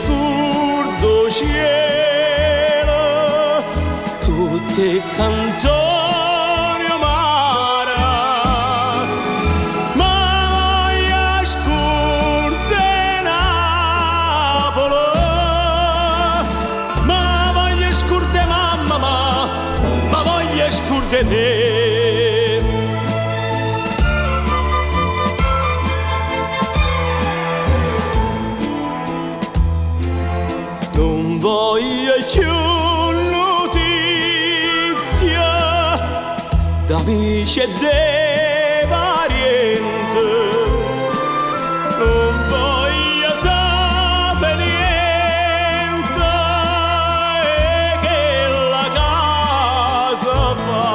scuro cielo, tutte canzoni amare, ma voglio scurde Napoli, ma voglio scurde mamma, ma voglio scurde te. Non voglio più notizie d'amici e di parenti, non voglio sapere niente che la casa fa,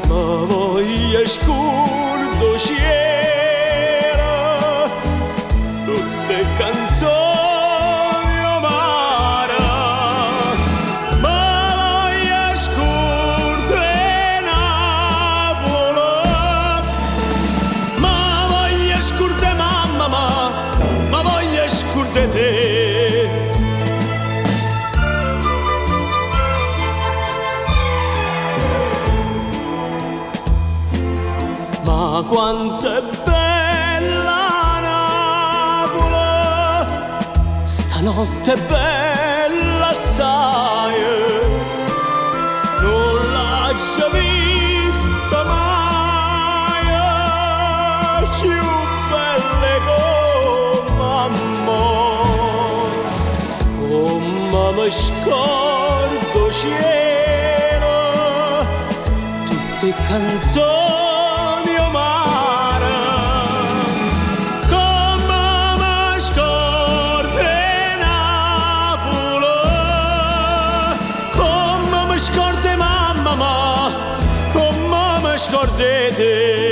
ma voglio scuro cielo, tutte canzoni. Te. Ma quanto è bella Napoli, stanotte è bella assai, non l'ho già vista mai, più belle come amore. Ma mi scordo cielo, tutte canzoni amare, come mi scordo Napoli, come mi scordo mamma, come mi scordo te.